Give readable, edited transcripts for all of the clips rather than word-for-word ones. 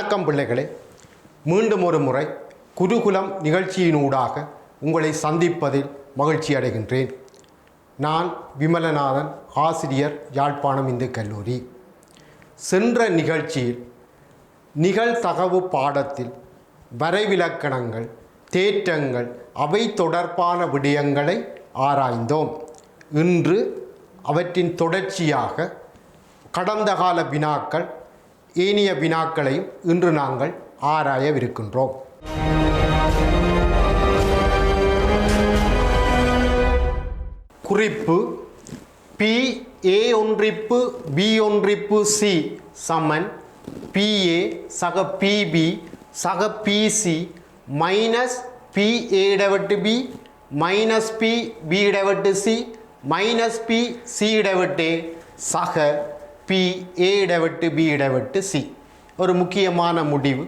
வணக்கம் பிள்ளைகளே, மீண்டும் ஒரு முறை குருகுலம் நிகழ்ச்சியினூடாக உங்களை சந்திப்பதில் மகிழ்ச்சி அடைகின்றேன். நான் விமலநாதன், ஆசிரியர், யாழ்ப்பாணம் இந்து கல்லூரி. சென்ற நிகழ்ச்சியில் நிகழ்தகவு பாடத்தில் வரைவிலக்கணங்கள், தேற்றங்கள், அவை தொடர்பான விடயங்களை ஆராய்ந்தோம். இன்று அவற்றின் தொடர்ச்சியாக கடந்த கால வினாக்கள், ஏனைய வினாக்களையும் இன்று நாங்கள் ஆராயவிருக்கின்றோம். குறிப்பு: PA ஒன்றிப்பு B ஒன்றிப்பு C சமன் PA சக PB சக PC minus PA/B minus PB/C minus PC/A சக PA/B/C. ஒரு முக்கியமான முடிவு.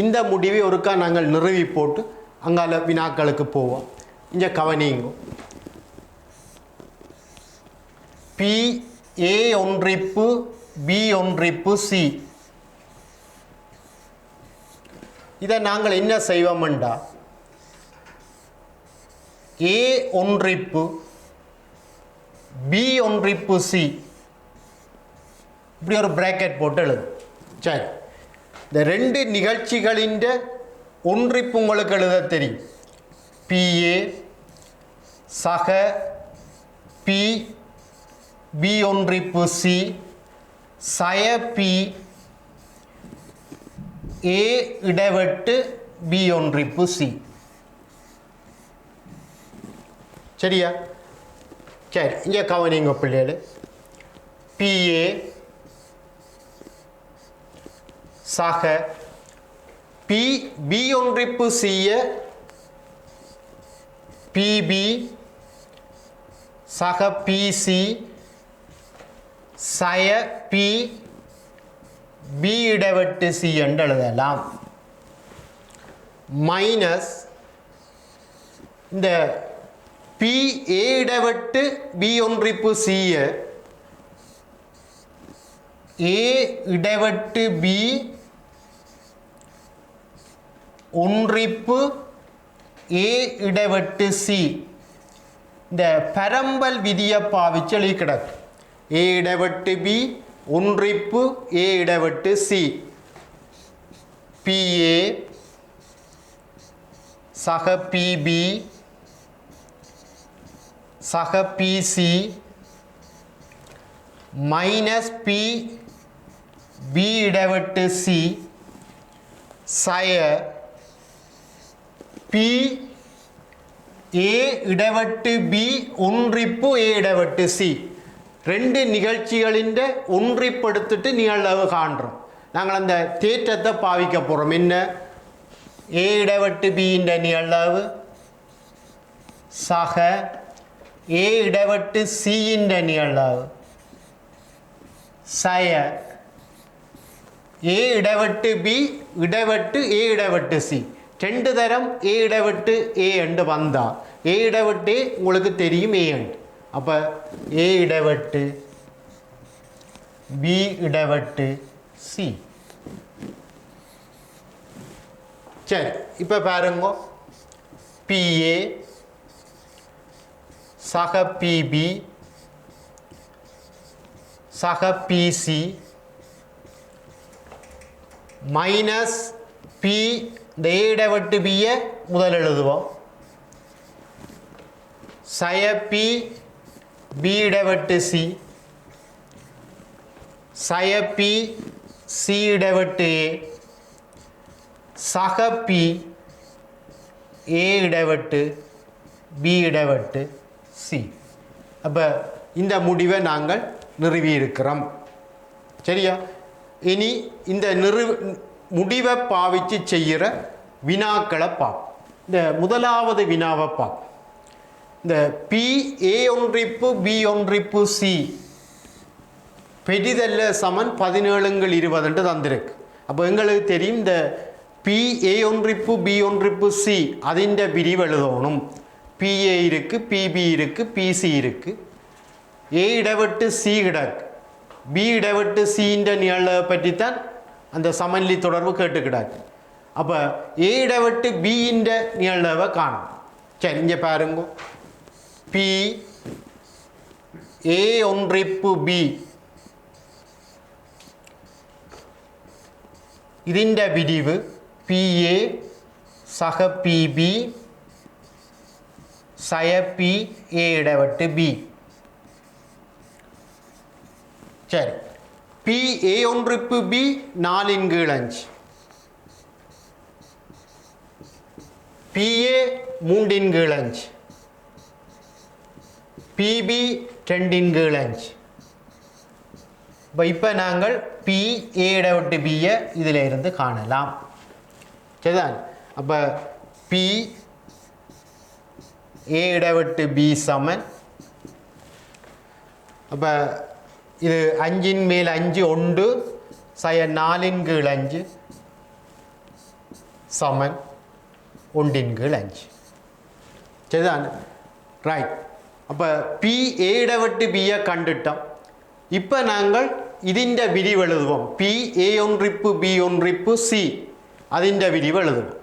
இந்த முடிவை ஒருக்கா நாங்கள் நிறுவி போட்டு அங்கால வினாக்களுக்கு போவோம். இங்கே கவனிங்கோ. PA ஒன்றிப்பு B ஒன்றிப்பு C. இதை நாங்கள் என்ன செய்வோம்டா, A ஒன்றிப்பு B ஒன்றிப்பு C இப்படி ஒரு பிராக்கெட் போட்டு எழுது. சரி, இந்த ரெண்டு நிகழ்ச்சிகளின் ஒன்றிப்பு உங்களுக்கு எழுத தெரியும். PA சக B ஒன்றிப்பு C சய A இடைவெட்டு B ஒன்றிப்பு C. சரியா? சரி, இங்கே கவனிங்க பிள்ளைகள். PA சக B ஒன்றிப்பு C PB சக PC சய B இடைவெட்டு C என்று எழுதலாம். மைனஸ் இந்த PA இடைவெட்டு B ஒன்றிப்பு C A இடைவெட்டு B ஒன்றிப்பு A இடைவெட்டு C. இந்த பரம்பல் விதியை பாவிச்சு எழுதி கிடக்கு. A இடைவெட்டு B ஒன்றிப்பு A இடைவெட்டு C. PA சக PB சக PC மைனஸ் PB இடைவெட்டு C சய PA இடைவெட்டு B ஒன்றிப்பு A இடைவெட்டு C. ரெண்டு நிகழ்ச்சிகளின் ஒன்றிப்படுத்திட்டு நிகழ்வு காண்றோம். நாங்கள் அந்த தேற்றத்தை பாவிக்க போகிறோம். என்ன? A இடைவெட்டு B இந்த நிகழ்வு சக A இடைவெட்டு C இந்த நிகழ்வு சய A இடைவெட்டு B இடைவெட்டு A இடைவெட்டு C. ரெண்டு தரம் A இடைவெட்டு A என்று வந்தால் A இடைவெட்டு உங்களுக்கு தெரியும் A என்று. அப்போ A இடைவெட்டு B இடைவெட்டு C. சரி, இப்போ பாருங்க. PA சக PB சக PC மைனஸ் P இந்த A இடைவெட்டு B முதல் எழுதுவோம். சய B இடைவெட்டு C சய C இடைவெட்டு A சக A இடைவெட்டு B இடைவெட்டு C. அப்போ இந்த முடிவை நாங்கள் நிறுவி இருக்கிறோம். சரியா? இனி இந்த முடிவை பாவிச்சு செய்கிற வினாக்களை பார்ப்போம். இந்த முதலாவது வினாவை பார்ப்போம். இந்த PA ஒன்றிப்பு B ஒன்றிப்பு C பெரிதல்ல சமன் 17/20 தந்திருக்கு. அப்போ எங்களுக்கு தெரியும் இந்த PA ஒன்றிப்பு B ஒன்றிப்பு C அதின் பிரிவு எழுதணும். PA இருக்குது, PB இருக்குது, PC இருக்குது. A இடைவெட்டு C கிடக்கு. B இடைவெட்டு C நிகழ்வை பற்றித்தான் அந்த சமநிலை தொடர்பு கேட்டுக்கிடாது. அப்போ ஏ இடைவெட்டு பியின் நிகழ்வை காணும். சரி, இங்கே பாருங்க, பி ஏ ஒன்றிப்பு பி ഇതിൻ്റെ വിരിവ് പി എ സഹ പി ബി സയ പി എ ഇടവെട്ട് ബി. சரி, பி ஏ ஒன்றிப்பு பி 4/5, பிஏ 3/5, பிபி 2/5. இப்போ நாங்கள் பி ஏ இடைவெட்டு பியை இதில் இருந்து காணலாம். சரிதான். அப்போ பி ஏ இடைவெட்டு பி சமன், அப்போ இது 5 மேல் 5 1 சய 4/5 சமன் 1/5. சரிதான். ரைட். அப்போ பி ஏ இடைவெட்டு பியை கண்டுட்டோம். இப்போ நாங்கள் ഇതിൻ്റെ വിരിവ് എഴുതുவோம். പി എ ഒன்றிப்பு ബി ഒன்றிப்பு சி അതിൻ്റെ വിരിവ് എഴുതുவோம்.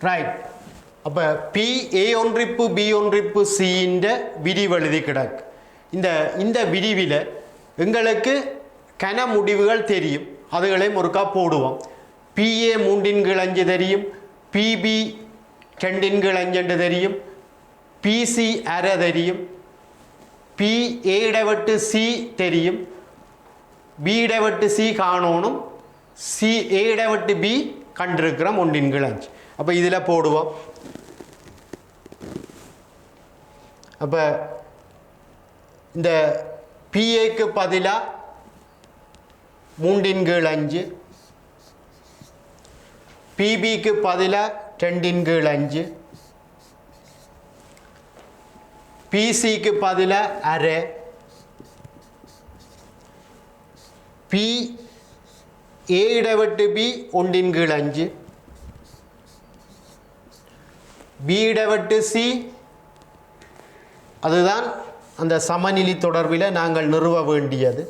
ரைட். அப்போ பி ஏ ஒன்றிப்பு பி ஒன்றிப்பு சியின் விரிவு எழுதி கிடக்கு. இந்த விரிவில் எங்களுக்கு கன முடிவுகள் தெரியும், அதுகளையும் ஒருக்கா போடுவோம். பிஏ 3/5 தெரியும், பிபி 2/5 தெரியும், பிசி அரை தெரியும், பி ஏ இடைவெட்டு சி தெரியும், பி இடைவெட்டு சி காணணும், சி ஏ இடைவெட்டு பி கண்டிருக்கிறோம் 1/5. அப்போ இதில் போடுவோம். அப்போ இந்த பிஏக்கு பதிலாக 3/5, பிபிக்கு பதிலாக 2/5, பிசிக்கு பதிலாக அரை, பி ஏ இடைவெட்டு பி 1/5, பி இடைவெட்டு சி, அதுதான் அந்த சமநிலை தொடர்பில் நாங்கள் நிறுவ வேண்டியது.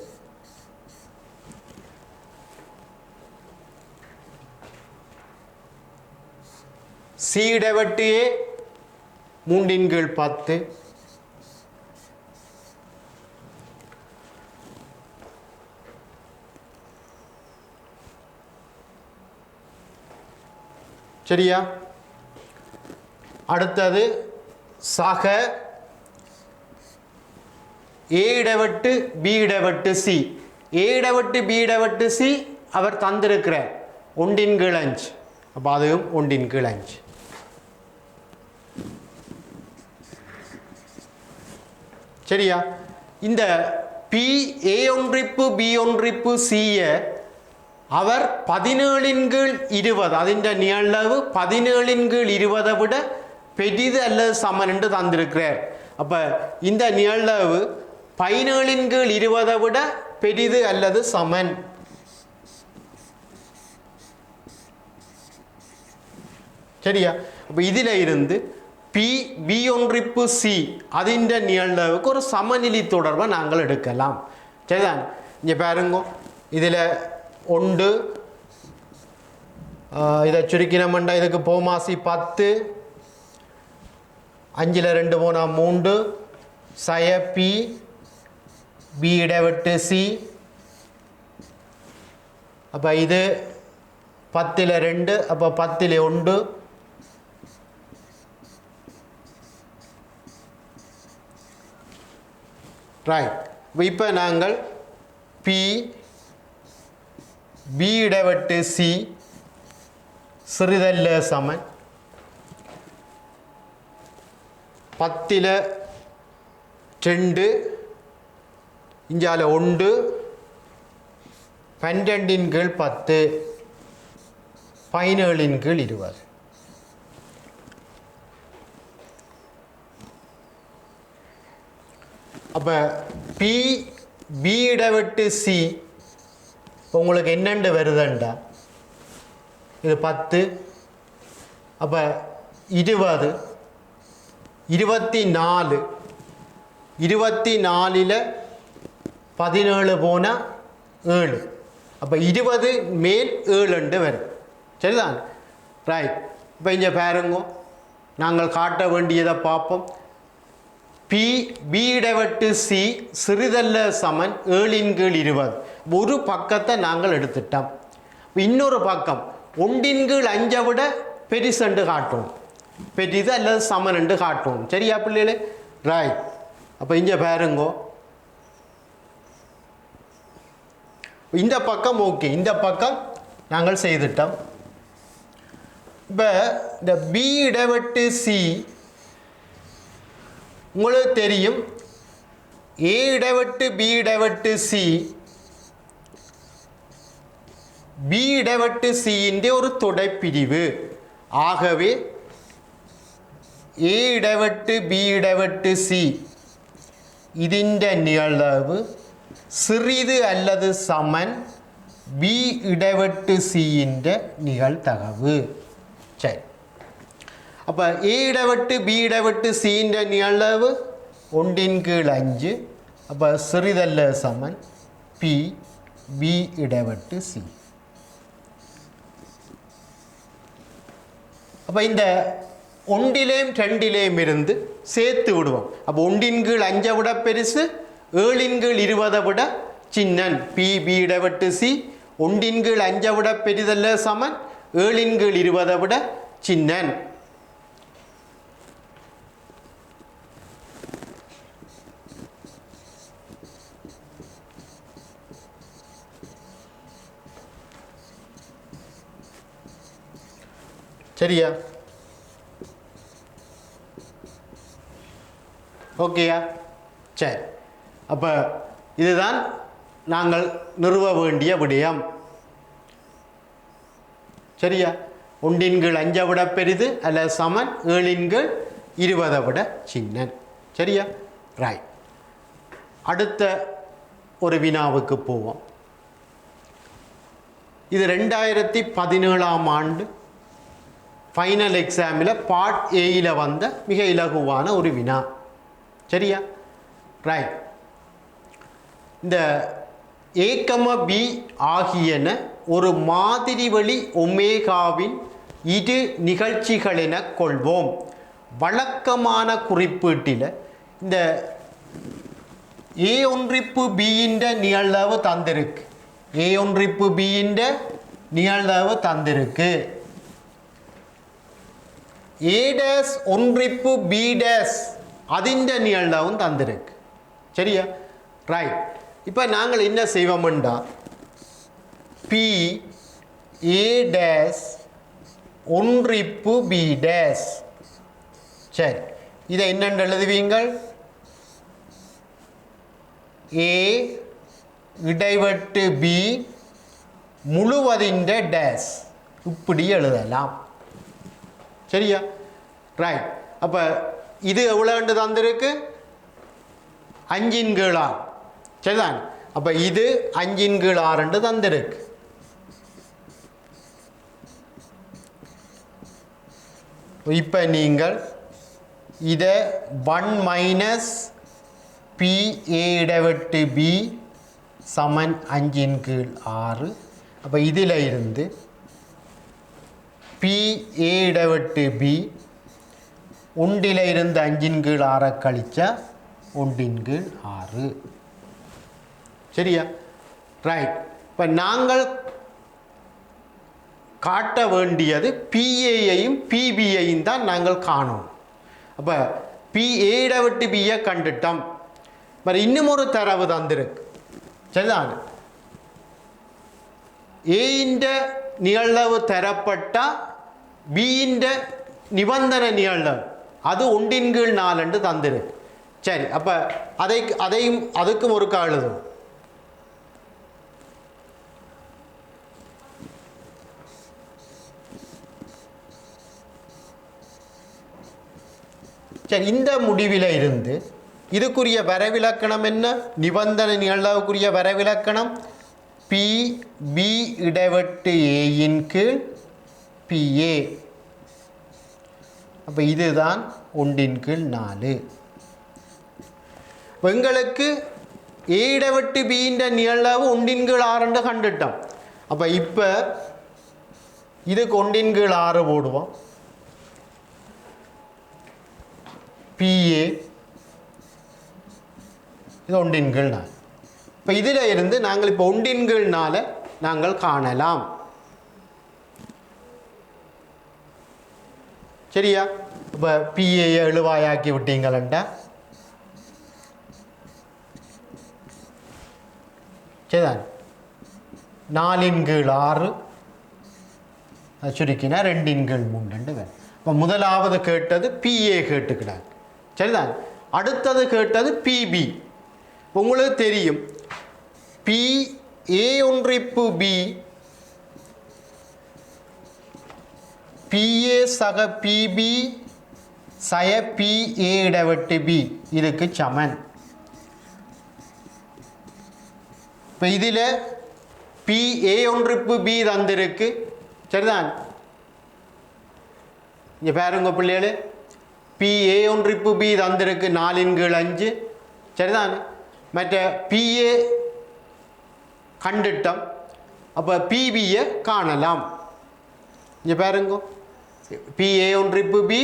சி இடைவெட்டு ஏ 3/10, சரியா? அடுத்தது சக ஏ இடைவெட்டு பி இடைவெட்டு சி. ஏ இடைவெட்டு பி இடைவெட்டு சி அவர் தந்திருக்கிறார் 1/5. அப்போ அதுவும் 1/5. சரியா? இந்த பி ஏ ஒன்றிப்பு பி ஒன்றிப்பு சியை அவர் 17/20, അതിൻ്റെ நிகழ்வு 17/20 விட பெரிது அல்லது சமன் என்று தந்திருக்கிறார். அப்போ இந்த நிகழ்வு 17/20 விட பெரிது அல்லது சமன். சரியா? அப்போ இதில் இருந்து பி பி ஒன்றிப்பு சி அதிൻ്റെ நிகழ்வுக்கு ஒரு சமநிலை தொடர்பை நாங்கள் எடுக்கலாம். சரிதான். இங்கே பாருங்க, இதில் 1 இதை சுருக்கினோம்னா இதுக்கு போமாசி 10, 5ல் 2 போனால் 3, சய பி பி இடைவெட்டு சி. அப்போ இது 10ல் 2, அப்போ 10ல் 1, ரைட். இப்போ நாங்கள் பி பி இடைவெட்டு சி சிறிதல்ல சமன் 10ல் 2 இஞ்சால 1 12 கீழ் 10 17 கீழ் 20. அப்போ பி பி இடவிட்டு சி உங்களுக்கு என்னென்று வருதுண்டா இது 10 அப்போ 20 24 24ல் 17 போனால் 7 அப்போ 20 மேல் 7 வரும் சரிதான் ரைட். இப்போ இங்கே பாருங்க நாங்கள் காட்ட வேண்டியதை பார்ப்போம். பி பி இடவட்டு சி சிறிதல்ல சமன் 7 கீழ் 20. ஒரு பக்கத்தை நாங்கள் எடுத்துட்டோம். இன்னொரு பக்கம் 1 கீழ் 5 விட பெரிசண்டு காட்டணும் பெரிது அல்லது சமனண்டு காட்டணும் சரியா பிள்ளைகளே ரைட். அப்போ இங்கே பாருங்க இந்த பக்கம் ஓகே இந்த பக்கம் நாங்கள் செய்துட்டோம். இப்போ இந்த பி இடவட்டு சி உங்களுக்கு தெரியும் ஏ இடவட்டு பி இடவட்டு சி பி இடவட்டு சியின் ஒரு தொடைப்பிரிவு. ஆகவே ஏ இடவட்டு பி இடவட்டு சி ഇതിൻ്റെ நிகழ்வு சிறிது அல்லது சமன் பி இடவட்டு சியின் நிகழ்தகவு. சரி அப்போ ஏ இடவட்டு பி இடவட்டு சியின் நிகழ்வு 1 கீழ் 5. அப்போ சிறிதல்ல சமன் பி பி இடவட்டு சி. அப்போ இந்த 1லேயும் 2லேயும் இருந்து சேர்த்து விடுவோம். அப்போ 1 கீழ் 5 விட பெருசு 7 கீழ் 20 விட சின்னன் பி பி இடவட்டு சி 1 கீழ் 5 விட பெரிதல்ல சமன் 7 கீழ் 20 விட சின்னன். சரியா ஓகேயா சரி. அப்போ இதுதான் நாங்கள் நிறுவ வேண்டிய விடயம் சரியா. 1 கீழ் 5 விட பெரிது அல்ல சமன் 7 கீழ் 20 விட சின்னன் சரியா ரைட். அடுத்த ஒரு வினாவுக்கு போவோம். இது 2017ஆம் ஆண்டு ஃபைனல் எக்ஸாமில் பார்ட் ஏயில் வந்த மிக இலகுவான ஒரு வினா சரியா ரைட். இந்த ஏ பி ஆகியன ஒரு மாதிரி வழி ஒமேகாவின் இரு நிகழ்ச்சிகள் என கொள்வோம். வழக்கமான குறிப்பீட்டில் இந்த ஏ ஒன்றிப்பு பியின் நிகழ்தகவு தந்திருக்கு ஏ ஒன்றிப்பு பியின் நிகழ்தகவு தந்திருக்கு ஏ டேஸ் ஒன்றிப்பு பி டேஸ் அதிண்ட நிகழ்தகவும் தந்திருக்கு சரியா ரைட். இப்போ நாங்கள் என்ன செய்வோம்டா பி ஏ டேஸ் ஒன்றிப்பு பி டேஸ் சரி இதை என்னென்று எழுதுவீங்கள் ஏ இடைவெட்டு பி முழுவதின் டேஸ் இப்படி எழுதலாம் சரியா ரைட். அப்போ இது எவ்வளோண்டு தந்திருக்கு 5 கீழ் 6 சரிதான். அப்போ இது 5 கீழ் 6 தந்திருக்கு. இப்போ நீங்கள் இதை 1 மைனஸ் பி ஏ இடவெட்டு பி சமன் 5 கீழ் 6. அப்போ இதில் இருந்து பி ஏ இடவெட்டு பி 1ல் இருந்து 5 கீழ் 6 கழிச்சா 1 கீழ் 6 சரியா ரைட். இப்போ நாங்கள் காட்ட வேண்டியது பிஏயையும் பிபியையும் தான் நாங்கள் காணணும். அப்போ பி ஏ இடவெட்டு பியை கண்டுட்டோம். మరి இன்னும் ஒரு தரவு தந்திருக்கு சரிதான். ஏயின் நிகழ்வு தரப்பட்ட பியின் நிபந்தனை நிகழ்வு அது ஒன்றின் கீழ் 4 என்று தந்திருக்கு. சரி, அப்போ அதையும் அதுக்கும் ஒரு எழுதும். சரி, இந்த முடிவில் இருந்து இதுக்குரிய வரைவிலக்கணம் என்ன? நிபந்தனை நிகழ்வுக்குரிய வரைவிலக்கணம் பி பி இடைவெட்டு ஏயின் கீழ் பிஏ. அப்போ இதுதான் ஒன்றின் கீழ் 4. எங்களுக்கு ஏ இடைவெட்டு பின்ற நிகழ்வு ஒன்றின் கீழ் 6 கண்டுட்டோம். அப்போ இப்போ இதுக்கு ஒன்றின் கீழ் 6 போடுவோம். பிஏ இது ஒன்றின் கீழ் 4. இப்போ இதில் இருந்து நாங்கள் இப்போ ஒன்றின் கீழ் 4 நாங்கள் காணலாம். சரியா? இப்போ பிஏயை எழுவாயாக்கி விட்டீங்களா? சரிதான். 4 கீழ் 6 சுருக்கினா 2 கீழ் 3 வேறு. இப்போ முதலாவது கேட்டது பிஏ கேட்டுக்கிறாங்க. சரிதான். அடுத்தது கேட்டது பிபி. உங்களுக்கு தெரியும் பி ஏ ஒன்றிப்பு பி பிஏ சக பிபி சய பிஏ இடைவெட்டு பி இதுக்கு சமன். இப்போ இதில் பி ஏ ஒன்றிப்பு பி தந்திருக்கு. சரிதான். இங்கே பாருங்க பிள்ளைகளே, பி ஏ ஒன்றிப்பு பி தந்திருக்கு 4 கீழ் 5. சரிதான். மற்ற பிஏ கண்டுட்டோம். அப்போ பிபியை காணலாம். இங்கே பாருங்க, பிஏ ஒன்றிப்பு பி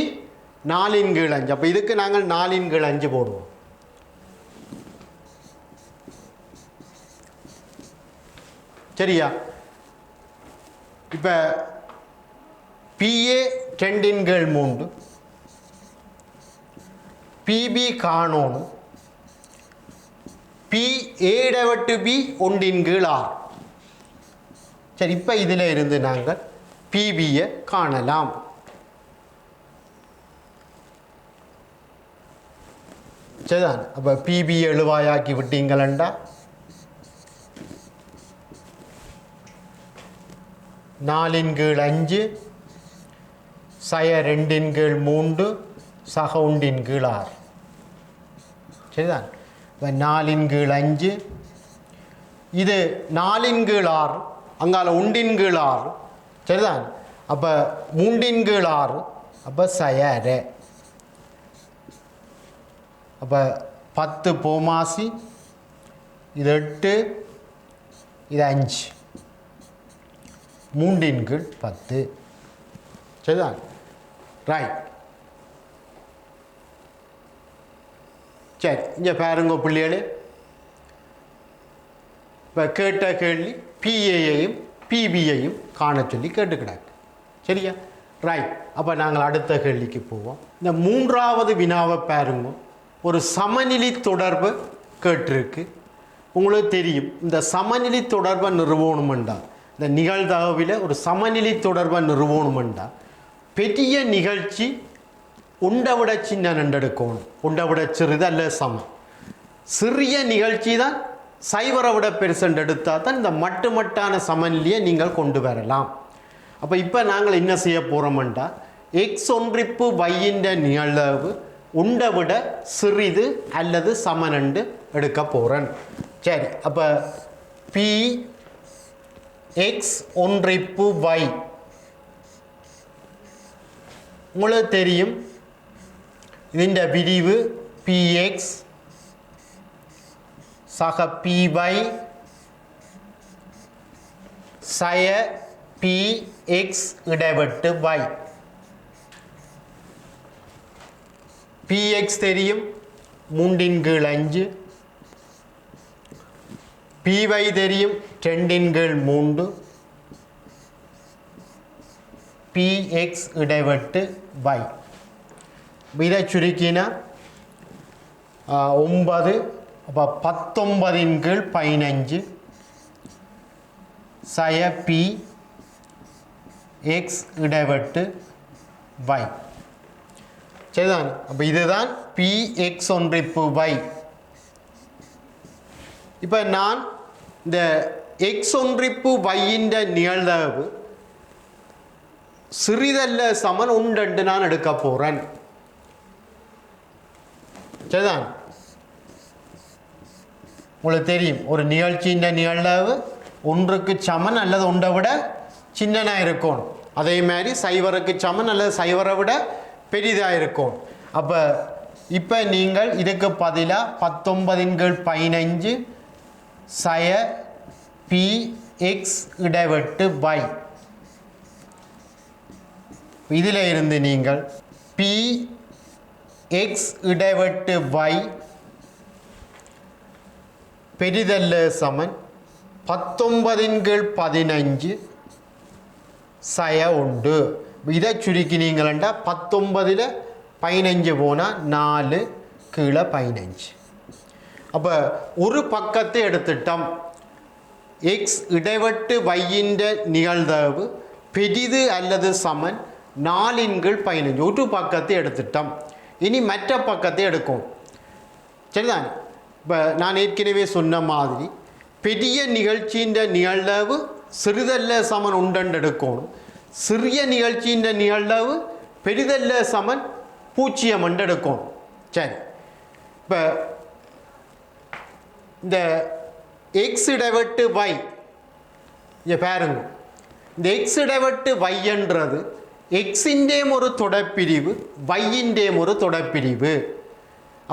4 கீழ் 5. அப்போ இதுக்கு நாங்கள் 4 கீழ் 5 போடுவோம். சரியா? இப்போ பிஏ 2 கீழ் 3, பிபி காணணும். பி ஏ இடைவெட்டு பி 1 கீழ் 6. சரி, இப்போ இதில் இருந்து நாங்கள் பிபியை காணலாம். சரிதான். அப்போ பிபி எழுவாயாக்கி விட்டீங்களா? 4 கீழ் 5 சய 2 கீழ் 3 சக 1 கீழ் 6. சரிதான். இப்போ 4 கீழ் 5 இது 4 கீழ் 6 அங்கால 1 கீழ் 6. சரிதான். அப்போ 3 கீழ் 6. அப்போ சய அரை. அப்போ 10 போமாசி, இது 8, இது 5, 3 கீழ் 10. சரிதான். ரைட். சரி, இங்கே பாருங்க பிள்ளைகளே, இப்போ கேட்ட கேள்வி பிஏயையும் பிபியையும் காண சொல்லி கேட்டுக்கிறாங்க. சரியா? ரைட். அப்போ நாங்கள் அடுத்த கேள்விக்கு போவோம். இந்த 3வது வினாவை பாருங்க. ஒரு சமநிலை தொடர்பு கேட்டிருக்கு. உங்களுக்கு தெரியும், இந்த சமநிலை தொடர்பை நிறுவனமெண்டா, இந்த நிகழ்தகவில் ஒரு சமநிலை தொடர்பை நிறுவனமெண்டா பெரிய நிகழ்ச்சி உண்டை விட சின்ன நண்டெடுக்கணும். உண்டை விட சிறிது அல்ல சமம். சிறிய நிகழ்ச்சி தான் சைவரை விட பெருசண்டு எடுத்தால் தான் இந்த மட்டுமட்டான சமநிலையை நீங்கள் கொண்டு வரலாம். அப்போ இப்போ நாங்கள் என்ன செய்ய போகிறோம்டா, எக்ஸ் ஒன்றிப்பு வையின்ற நிகழ்வு உண்டை விட சிறிது அல்லது சமனண்டு எடுக்க போகிறேன். சரி, அப்போ பி எக்ஸ் ஒன்றிப்பு வை உங்களுக்கு தெரியும். ഇതിൻ്റെ விரிவு px சக py சய px இடைவெட்டு y. px தெரியும் 3 கீழ் 5, py தெரியும் 2 கீழ் 3, px இடைவெட்டு y. இதை சுருக்கினா 9, அப்போ 19 கீழ் 15 சய பி எக்ஸ் இடைவெட்டு y. சரிதானே? அப்போ இதுதான் px ஒன்றிப்பு y. இப்போ நான் இந்த x ஒன்றிப்பு y-ன் நிகழ்தகவு சிறிதல்ல சமன் உண்டு நான் எடுக்க போகிறேன். சரிதான்? உங்களுக்கு தெரியும் ஒரு நிகழ்ச்சியின் நிகழ்தகவு ஒன்றுக்கு சமன் அல்லது ஒன்றை விட சின்னனாக இருக்கும். அதே மாதிரி சைவருக்கு சமன் அல்லது சைவரை விட பெரிதாக இருக்கும். அப்போ இப்போ நீங்கள் இதுக்கு பதிலாக 19/15 சய px இடைவெட்டு y இதில் இருந்து நீங்கள் px இடைவெட்டு y பெரிதல்ல சமன் 19/15 சய உண்டு. இதை சுருக்கினீங்களா 19 15 போனால் 4 கீழே 15. அப்போ ஒரு பக்கத்தை எடுத்துட்டோம். எக்ஸ் இடைவெட்டு y-ன் நிகழ்தகவு பெரிது அல்லது சமன் 4/15 ஒரு பக்கத்தை எடுத்துட்டோம். இனி மற்ற பக்கத்தை எடுக்கும். சரிதான்? இப்போ நான் ஏற்கனவே சொன்ன மாதிரி பெரிய நிகழ்ச்சியின் நிகழ்தகவு சிறிதல்ல சமன் உண்டு எடுக்கணும். சிறிய நிகழ்ச்சியின் நிகழ்தகவு பெரிதல்ல சமன் 0 எடுக்கணும். சரி, இப்போ இந்த எக்ஸ் இடைவெட்டு y இங்கே பாருங்க. இந்த எக்ஸ் இடைவெட்டு y-ன்றது எக்ஸின்டேம் ஒரு தொடர்பிரிவு y-ன்டேம் ஒரு தொடர்பிரிவு.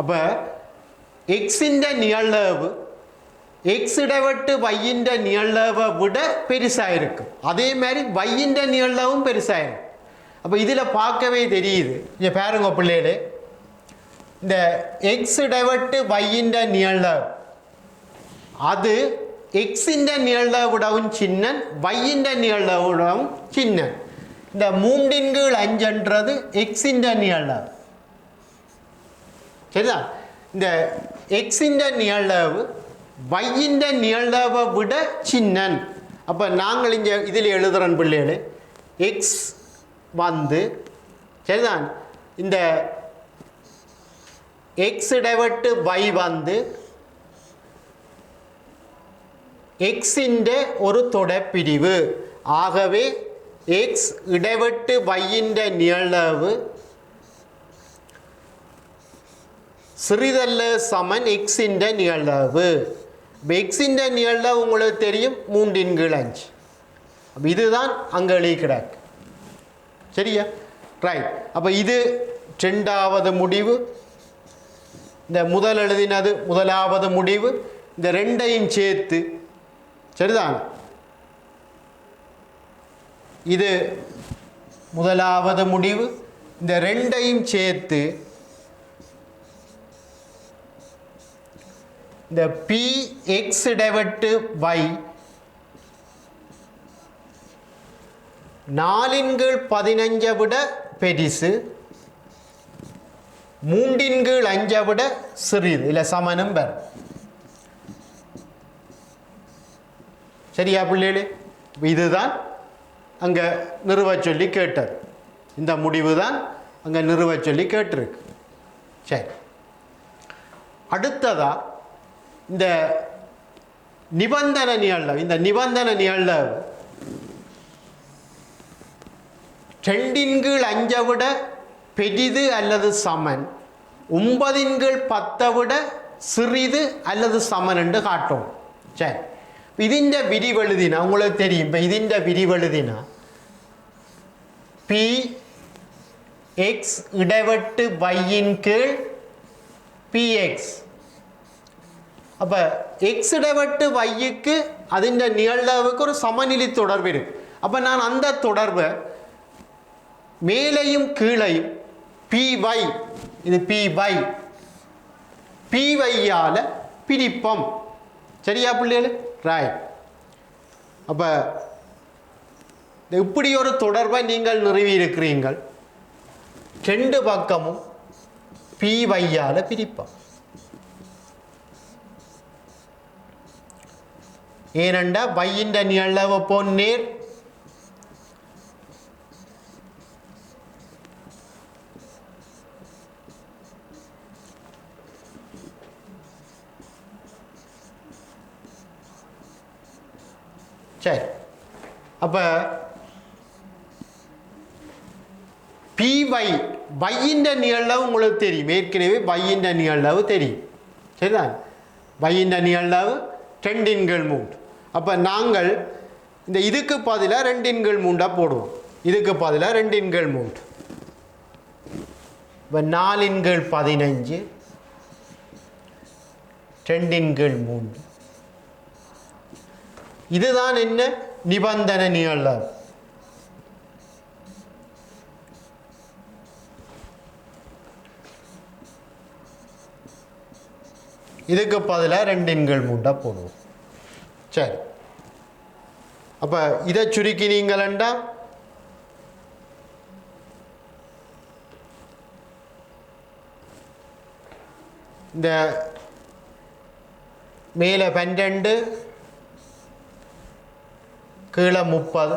அப்போ எக்ஸின் நிகழ்தகவு எக்ஸ் இடைவெட்டு y-ன் நிகழ்தகவை விட பெருசாக இருக்கும். அதே மாதிரி y-ன் நிகழ்தகவும் பெருசாக இருக்கும். அப்போ இதில் பார்க்கவே தெரியுது. இங்கே பாருங்க பிள்ளைகளே, இந்த எக்ஸ் இடைவெட்டு y-ன் நிகழ்தகவு அது எக்ஸின் நிகழ்தகவை விடவும் சின்னன், y-ன் நிகழ்தகவை விடவும் சின்னன். இந்த 3/5 எக்ஸின் நிகழ்தகவு. சரிதான்? இந்த எக்ஸின் நிகழ்தகவு y-ன் நிகழ்தகவை விட சின்னன். அப்போ நாங்கள் இங்கே இதில் எழுதுகிறோம் பிள்ளைகளே, எக்ஸ் வந்து சரிதான் இந்த எக்ஸ் இடைவெட்டு y வந்து எக்ஸின் ஒரு தொடர்பிரிவு. ஆகவே எக்ஸ் இடைவெட்டு y-ன் நிகழ்தகவு சிறிதல்ல சமன் எக்ஸின் நிகழ்தகவு. எக்ஸின் நிகழ்தகவு உங்களுக்கு தெரியும் 3/5. அப்போ இதுதான் அங்கே எழுதிக்கிறாங்க. சரியா? ரைட். அப்போ இது 2வது முடிவு. இந்த முதல் எழுதினது முதலாவது முடிவு. இந்த 2ஐயும் சேர்த்து சரிதான் இது முதலாவது முடிவு. இந்த 2ஐயும் சேர்த்து இந்த px இடைவெட்டு y 4/15 விட பெரிசு, 3/5 விட சிறிது. இல்லை சமனும் பெற. சரியா பிள்ளைகளே? இதுதான் அங்கே நிறுவ சொல்லி கேட்டது. இந்த முடிவு தான் அங்கே நிறுவ சொல்லி கேட்டிருக்கு. சரி, அடுத்ததா இந்த நிபந்தனை நிகழ்வு. இந்த நிபந்தனை நிகழ்வு 2/5 விட பெரிது அல்லது சமன் 9/10 விட சிறிது அல்லது சமன் என்று காட்டும். சரி, ഇതിൻ്റെ വിരിവെഴുതിന உங்களுக்கு தெரியும். இப்போ ഇതിൻ്റെ വിരിവെഴുതിന px இடைவெட்டு y-ன் கீழ் px. அப்போ எக்ஸ் இடைவெட்டு y-க்கு അതിൻ്റെ நிகழ்தகவுக்கு ஒரு சமநிலை தொடர்பு இருக்கு. அப்போ நான் அந்த தொடர்பை மேலையும் கீழையும் py, இது py-ஆல் பிரிப்போம். சரியா பிள்ளைகளே? ரைட். அப்போ இப்படி ஒரு தொடர்பை நீங்கள் நிறுவி இருக்கிறீர்கள். 2 பக்கமும் py-ஆல் பிரிப்போம். ஏனெண்டா y-ன் நிகழ்தகவு போன் நேர், சரி, அப்போ PY வையின் நிகழ்வு உங்களுக்கு தெரியும், ஏற்கனவே வையின் நிகழ்வு தெரியும். சரிதான், வையின் நிகழ்வு 2/3. அப்போ நாங்கள் இந்த இதுக்கு பதிலாக 2/3 போடுவோம். இதுக்கு பதிலாக 2/3. இப்போ 4/15 2/3. இதுதான் என்ன நிபந்தனை நிகழ்வு. இதுக்கு பதிலாக 2/3 போடுவோம். சரி, அப்போ இதை சுருக்கினீங்களா இந்த மேலே 12 கீழே 30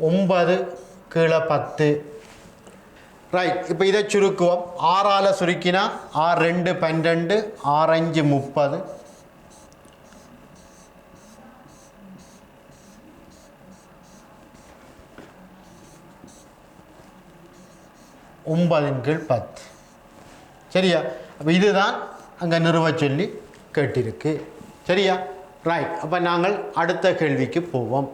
9 கீழே 10. ரைட், இப்போ இதை சுருக்குவோம். 6ஆல் சுருக்கினா 6 2 12 6 5 30 9/10. சரியா, அப்போ இதுதான் அங்கே நிறுவ சொல்லி கேட்டிருக்கு. சரியா, ரைட். அப்போ நாங்கள் அடுத்த கேள்விக்கு போவோம்.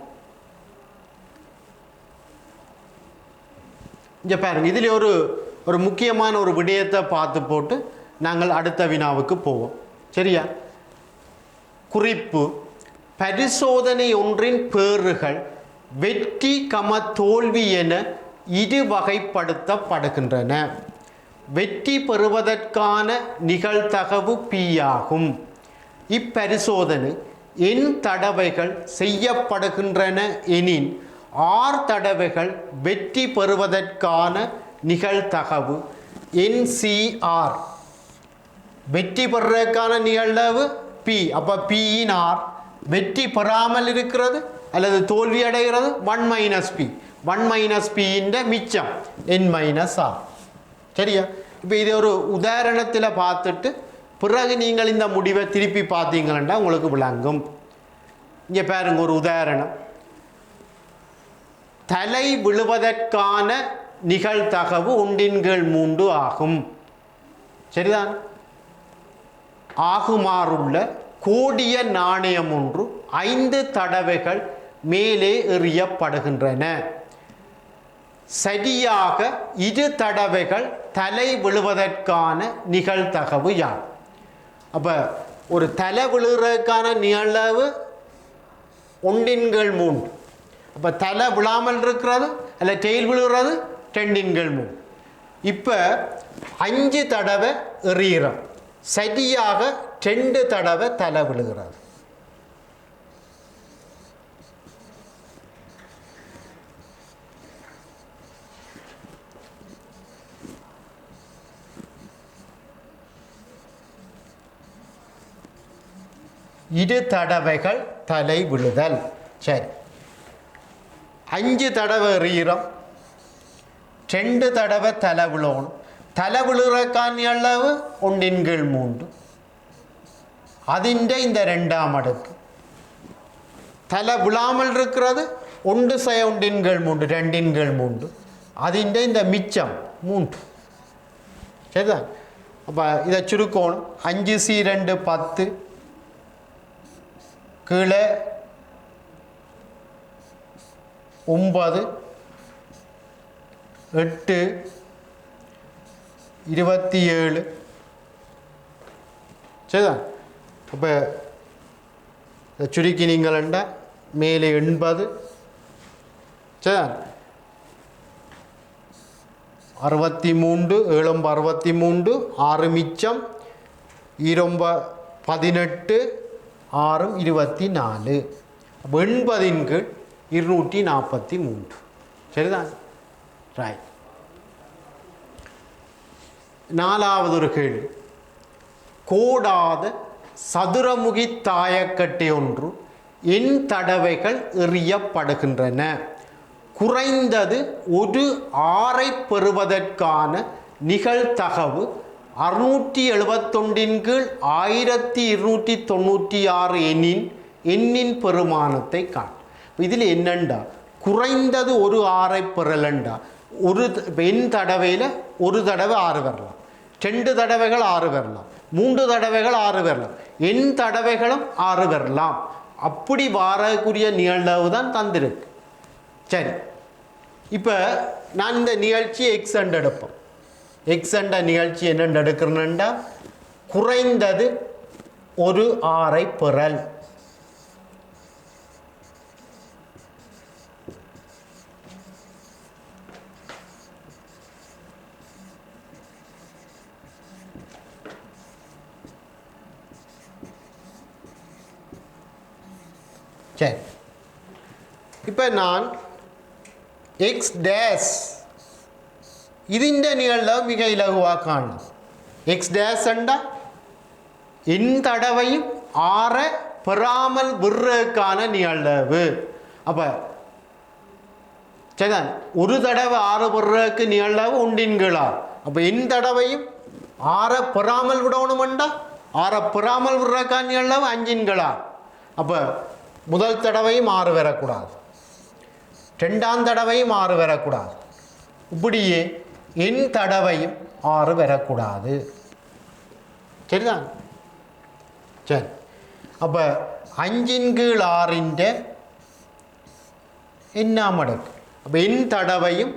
இங்கே பாருங்க, இதில் ஒரு முக்கியமான ஒரு விடயத்தை பார்த்து போட்டு நாங்கள் அடுத்த வினாவுக்கு போவோம். சரியா, குறிப்பு: பரிசோதனை ஒன்றின் பேறுகள் வெற்றி தோல்வி என இரு வகைப்படுத்தப்படுகின்றன. வெற்றி பெறுவதற்கான நிகழ்தகவு P ஆகும். இப்பரிசோதனை என் தடவைகள் செய்யப்படுகின்றன எனின் R தடவைகள் வெற்றி பெறுவதற்கான நிகழ்தகவு NCR. வெற்றி பெறுவதற்கான நிகழ்தகவு P. அப்போ Pஇன் R. வெற்றி பெறாமல் இருக்கிறது அல்லது தோல்வி அடைகிறது 1 - P. 1 - P இந்த மிச்சம் N-R. சரியா, இப்போ இது ஒரு உதாரணத்தில் பார்த்துட்டு பிறகு நீங்கள் இந்த முடிவை திருப்பி பார்த்தீங்கன்னா உங்களுக்கு விளங்கும். இங்கே பாருங்க, ஒரு உதாரணம். தலை விழுவதற்கான நிகழ்தகவு 1/3 ஆகும். சரிதான், ஆகுமாறுள்ள கோடிய நாணயம் ஒன்று 5 தடவைகள் மேலே எறியப்படுகின்றன. சரியாக 2 தடவைகள் தலை விழுவதற்கான நிகழ்தகவு யார்? அப்போ ஒரு தலை விழுறதுக்கான நிகழ்வு 1/3. அப்போ தலை விழாமல் இருக்கிறது அல்ல டெயில் விழுகிறது 2/3. இப்போ 5 தடவை எறிகிறோம், சரியாக 2 தடவை தலை விழுகிறது. இரு தடவைகள் தலை விழுதல். சரி, 5 தடவை எறிகிறோம், 2 தடவை தலை விழணும். தலை விழுறக்கான அளவு 1/3. அதிൻ്റെ இந்த 2ஆம் அடுக்கு. தலை விழாமல் இருக்கிறது 1/1/3 2/3. அதிൻ്റെ இந்த மிச்சம் 3. சரிதான், அப்போ இதை சுருக்கணும். 5C2 10 கீழே 9 8 27. சரிதான், அப்போ சுருக்கி நீங்களண்டா மேலே 80. சரிதான், 63 7 63 6 மிச்சம் 18 6 24. 80/243. சரிதான், ரைட். 4வது ஒரு கேள்வி. கோடாத சதுரமுகி தாயக்கட்டை ஒன்று என் தடவைகள் எறியப்படுகின்றன. குறைந்தது ஒரு 6ஐ பெறுவதற்கான நிகழ்தகவு 671 கீழ் 1296 எண்ணின் பெருமானத்தை காண். இதில் என்னண்டா குறைந்தது ஒரு 6ஐ பெறலண்டா ஒரு எண் தடவையில் ஒரு தடவை 6 வரலாம், 2 தடவைகள் 6 வரலாம், 3 தடவைகள் 6 வரலாம், எண் தடவைகளும் 6 வரலாம். அப்படி வரக்கூடிய நிகழ்வு தான் தந்திருக்கு. சரி, இப்போ நான் இந்த நிகழ்ச்சி எக்ஸ் அண்ட் எடுப்போம். எக்ஸ் என்ற நிகழ்ச்சி என்னென்று எடுக்கிறேன்டா குறைந்தது ஒரு 6ஐ பெறல். சரி, இப்போ நான் எக்ஸ் டேஷ் ഇതിൻ്റെ നിങ്ങളുടെ மிக இலகுவாக்காണ്. எக்ஸ் டேஷ் அண்டா என் தடவையும் 6 பெறாமல் விடுறதுக்கான நிகழ்வு. அப்போ சரிதான், ஒரு தடவை 6 பெறதுக்கு நிகழ்வு உண்டின்களா. அப்போ என் தடவையும் 6 பெறாமல் விடணுமெண்டா 6 பெறாமல் விடுறதுக்கான நிகழ்வு 5களா. அப்போ முதல் தடவையும் 6 வரக்கூடாது, 2ஆம் தடவையும் 6 வரக்கூடாது, இப்படியே என் தடவையும் 6 வரக்கூடாது. சரிதான். சரி, அப்போ 5/6 என்னாம் மடங்கு. அப்போ என் தடவையும்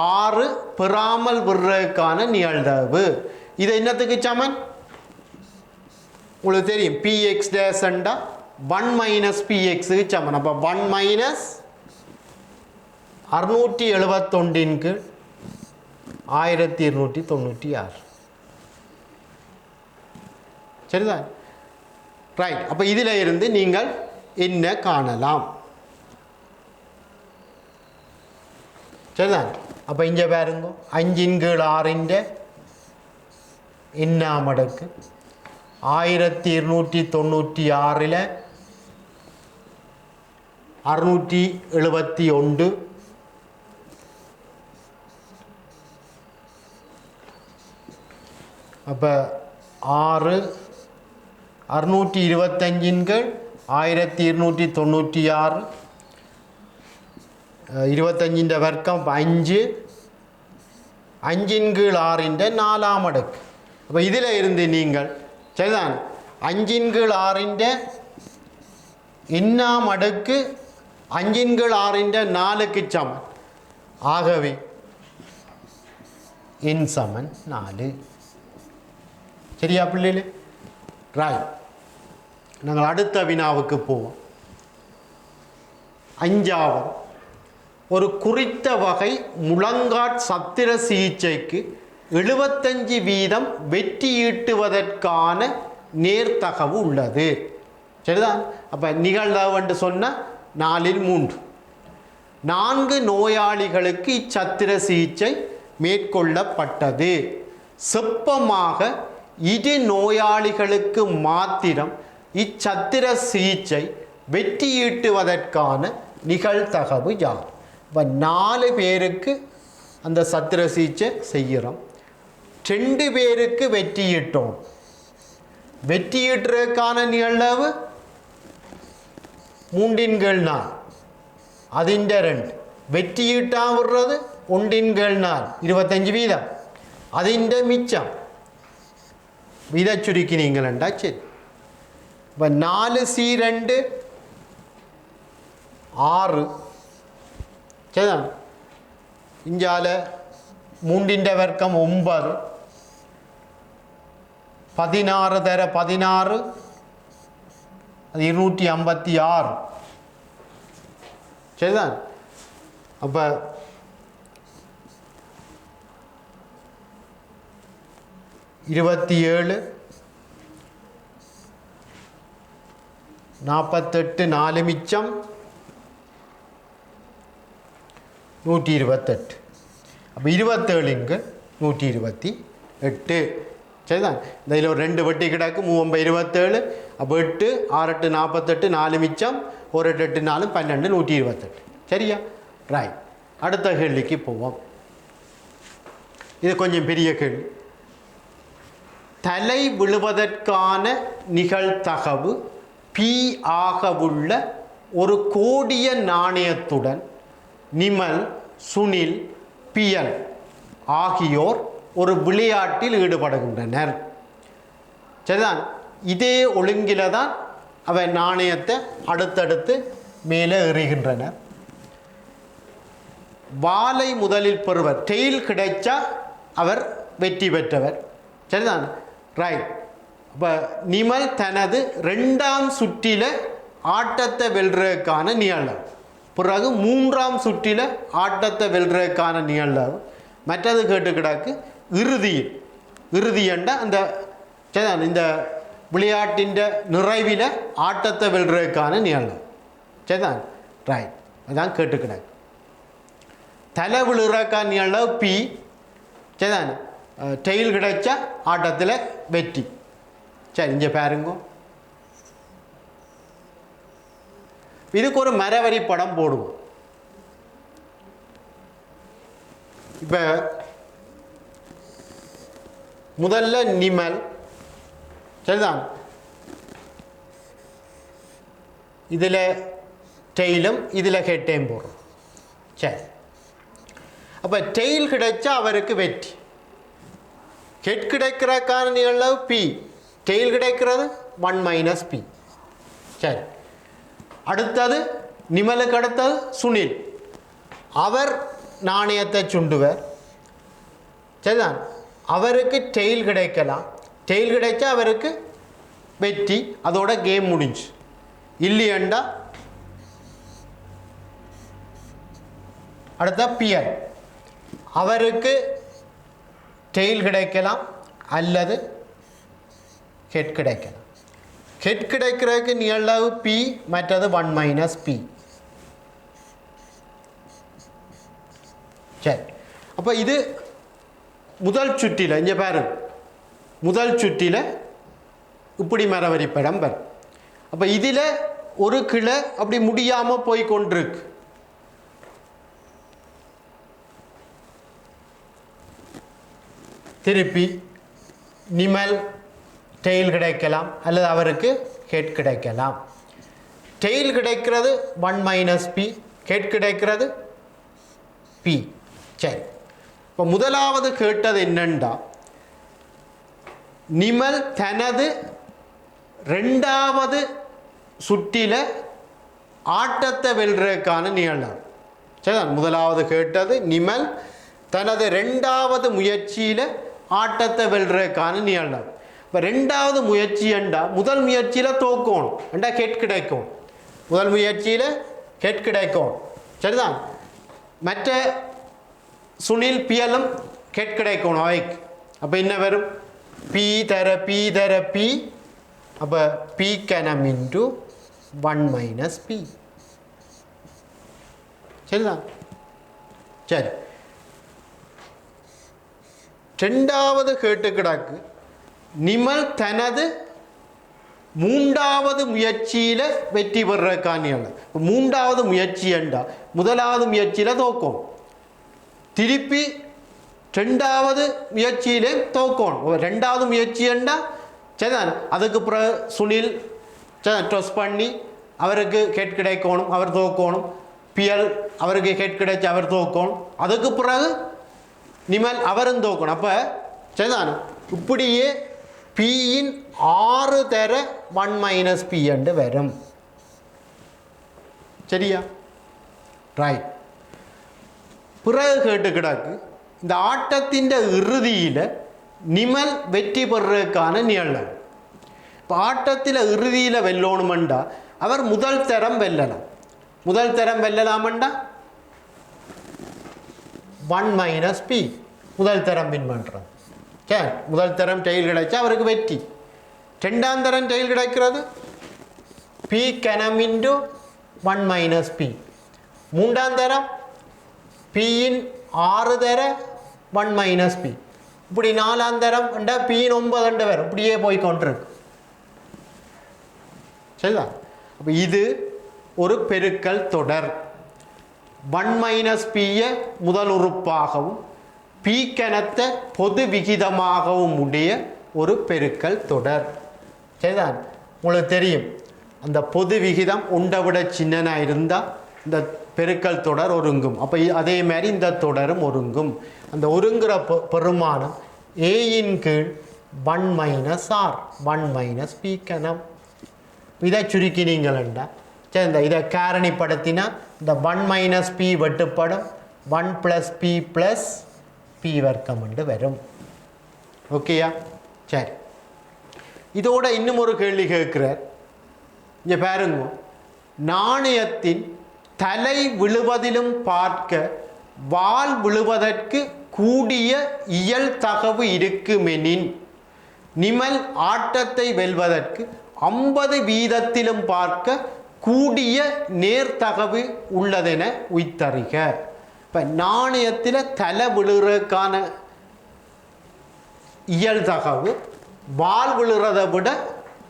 6 பெறாமல் விடுறதுக்கான நிகழ்வு. இது என்னத்துக்கு சமன் உங்களுக்கு தெரியும். px டேஷ் அண்டா 1 - px சமன். அப்போ 1 - 671 1296. சரிதான், ரைட். அப்போ இதில் இருந்து நீங்கள் என்ன காணலாம். சரிதான். அப்போ இங்கே பாருங்க 5/6 என்னாம் மடங்கு 1296 671 அப்போ 6 625 1296 25 வர்க்கம் 5 5/6 4ஆம் மடங்கு. அப்போ இதில் இருந்து நீங்கள் சரிதான் 5/6 என்னாம் மடங்கு 5/6 4க்கு சமன். ஆகவே என் சமன் 4. சரியா பிள்ளைகளே? ரைட். நாங்கள் அடுத்த வினாவுக்கு போவோம். 5வது, ஒரு குறித்த வகை முழங்காட் சத்திர சிகிச்சைக்கு 75% வெற்றி ஈட்டுவதற்கான நேர்த்தகவு உள்ளது. சரிதான். அப்போ நிகழ்தகவு என்று சொன்னால் 4/3. 4 நோயாளிகளுக்கு இச்சத்திர சிகிச்சை மேற்கொள்ளப்பட்டது. செப்பமாக 2 நோயாளிகளுக்கு மாத்திரம் இச்சத்திர சிகிச்சை வெற்றி ஈட்டுவதற்கான நிகழ்தகவு யார்? இப்போ 4 பேருக்கு அந்த சத்திர சிகிச்சை செய்கிறோம், 2 பேருக்கு வெற்றி ஈட்டோம். வெற்றி ஈட்டுறதுக்கான நிகழ்வு 3/4 அதிൻ്റെ 2. வெற்றி ஈட்டாக விடுறது 1/4 25%. அதிൻ്റെ மிச்சம் இதை சுருக்கினீங்களா சரி. இப்போ 4C2 6. சரிதான். இஞ்சால 3ൻ്റെ வர்க்கம் 9, 16 தர 16 அது 256. சரிதான். அப்போ 27 48 4 மிச்சம் 128. அப்போ 27 128. சரிதான். இதில் ஒரு 2 வெட்டி கிடக்கு 3 27. அப்போ 8 6 8 48 4 மிச்சம் 1 8 4 12 128. சரியா? ரைட். அடுத்த கேள்விக்கு போவோம். இது கொஞ்சம் பெரிய கேள்வி. தலை விழுவதற்கான நிகழ்தகவு P ஆகவுள்ள ஒரு கோடிய நாணயத்துடன் நிமல், சுனில், பியல் ஆகியோர் ஒரு விளையாட்டில் ஈடுபடுகின்றனர். சரிதான். இதே ஒழுங்கில தான் அவன் நாணயத்தை அடுத்தடுத்து மேலே எறிகின்றனர். வாளை முதலில் பெறுவர், டெயில் கிடைச்சா அவர் வெற்றி பெற்றவர். சரிதான், ரைட். அப்போ நிமல் தனது 2ஆம் சுற்றில் ஆட்டத்தை வெல்றதுக்கான நிகழ்வு, பிறகு 3ஆம் சுற்றில் ஆட்டத்தை வெல்றதுக்கான நிகழ்வு, மற்றது கேட்டு கிடக்கு இறுதி என்ற அந்த சரிதான் இந்த விளையாட்டின் நிறைவில் ஆட்டத்தை வெல்றதுக்கான நிகழ்வு. சரிதான், ரைட். அதான் கேட்டு கிடக்கு. தலை விழுறதுக்கான நிகழ்வு P. சரிதான், டெயில் கிடைச்சா ஆட்டத்தில் வெற்றி. சரி, இங்கே பாருங்க. இதுக்கு ஒரு மரவரி படம் போடுவோம். இப்போ முதல்ல நிமல், சரிதான், இதில் டெயிலும் இதில் ஹெட்டையும் போடுறோம். சரி, அப்போ டெயில் கிடைச்சா அவருக்கு வெற்றி. ஹெட் கிடைக்கிறதுக்கான நிகழ்வு P, டெயில் கிடைக்கிறது 1 - P. சரி, அடுத்தது நிமலுக்கு அடுத்தது சுனில், அவர் நாணயத்தை சுண்டுவர். சரிதான், அவருக்கு டெயில் கிடைக்கலாம். டெயில் கிடைச்சா அவருக்கு வெற்றி, அதோட கேம் முடிஞ்சு. இல்லையண்டா அடுத்த பியர், அவருக்கு டெயில் கிடைக்கலாம் அல்லது ஹெட் கிடைக்கலாம். ஹெட் கிடைக்கிறதுக்கு நிகழ்வு P, மற்றது 1 - P. சரி, அப்போ இது முதல் சுற்றில் இங்கே பாருங்க, முதல் சுற்றில் இப்படி மரவரி படம் வரும். அப்போ இதில் ஒரு கிளை அப்படி முடியாமல் போய் கொண்டிருக்கு. திருப்பி நிமல் டெயில் கிடைக்கலாம் அல்லது அவருக்கு ஹெட் கிடைக்கலாம். டெயில் கிடைக்கிறது 1 - P, ஹெட் கிடைக்கிறது P. சரி, இப்போ முதலாவது கேட்டது என்னண்டா, நிமல் தனது 2ஆவது சுற்றில ஆட்டத்தை வெல்றதுக்கான நிகழ்வு. சரிதான், முதலாவது கேட்டது நிமல் தனது 2ஆவது முயற்சியில் ஆட்டத்தை வெல்றதுக்கான நிகழ்வு. இப்போ 2ஆவது முயற்சி என்றா முதல் முயற்சியில் தோக்கணும் என்றா ஹெட் கிடைக்கும். முதல் முயற்சியில் ஹெட் கிடைக்கும். சரிதான், மற்ற சுனில் பியலும் ஹெட் கிடைக்கணும் அவைக்கு. அப்போ என்ன வரும்? P தர P. அப்போ P கனம் இன்டு 1 - P. சரிதான், சரி. 2ஆவது கேட்டு கிடக்கு, நிமல் தனது 3ஆவது முயற்சியில் வெற்றி பெறக்கான. 3ஆவது முயற்சி என்றா முதலாவது முயற்சியில் தோக்கும், திருப்பி 2ஆவது முயற்சியிலே தோக்கணும். 2ஆவது முயற்சி என்றா சரிதான், அதுக்கு பிறகு சுனில் ட்ரெஸ் பண்ணி அவருக்கு ஹெட் கிடைக்கணும், அவர் தோக்கணும். பியல் அவருக்கு ஹெட் கிடைச்சி அவர் தோக்கணும். அதுக்கு பிறகு நிமல் அவரும் தோக்கணும். அப்போ சரிதான், இப்படியே Pயின் 6 தர 1 - P என்று வரும். சரியா, ரைட். பிறகு கேட்டு கிடக்கு, இந்த ஆட்டத்தின் இறுதியில் நிமல் வெற்றி பெறதுக்கான நிகழ்வு. இப்போ ஆட்டத்தில் இறுதியில் வெல்லணுமெண்டா அவர் முதல் தரம் வெல்லலாம். முதல் தரம் வெல்லலாமண்டா 1 - P முதல் தரம் வின் பண்ணுறோம். சரி, முதல் தரம் டெயில் கிடைச்சா அவருக்கு வெற்றி. 2ஆம் தரம் டெயில் கிடைக்கிறது P கனம் இன்டு 1 - P. 3ஆம் தரம் Pயின் 6 தர 1 - P. இப்படி 4ஆம் தரம் என்றால் Pயின் 9 வரும். இப்படியே போய் கொண்டிருக்கு. சரிதான், அப்போ இது ஒரு பெருக்கல் தொடர். 1 - P முதல் உறுப்பாகவும் பி கனத்தை பொது விகிதமாகவும் உடைய ஒரு பெருக்கல் தொடர். சரிதான், உங்களுக்கு தெரியும் அந்த பொது விகிதம் உண்டை விட சின்னனாக இருந்தால் இந்த பெருக்கல் தொடர் ஒருங்கும். அப்போ அதே மாதிரி இந்த தொடரும் ஒருங்கும். அந்த ஒருங்குற பெருமானம் ஏயின் கீழ் 1 மைனஸ் ஆர் 1 மைனஸ் பி கனம். இதை சுருக்கினீங்களா சரி, இதை காரணிப்படுத்தினா இந்த 1 மைனஸ் பி வெட்டுப்படும், 1 ப்ளஸ் பி ப்ளஸ் பி வர்க்கம் என்று வரும். ஓகேயா? சரி, இதோட இன்னும் ஒரு கேள்வி கேட்குறார். இங்கே பாருங்க, நாணயத்தின் தலை விழுவதிலும் பார்க்க வால் விழுவதற்கு கூடிய இயல் தகவு இருக்குமெனின் நிமல் ஆட்டத்தை வெல்வதற்கு 50 வீதத்திலும் பார்க்க கூடிய நேர்தகவு உள்ளதென உய்த்தறிக. இப்போ நாணயத்தில் தலை விழுறதுக்கான இயல் தகவு வால் விழுறதை விட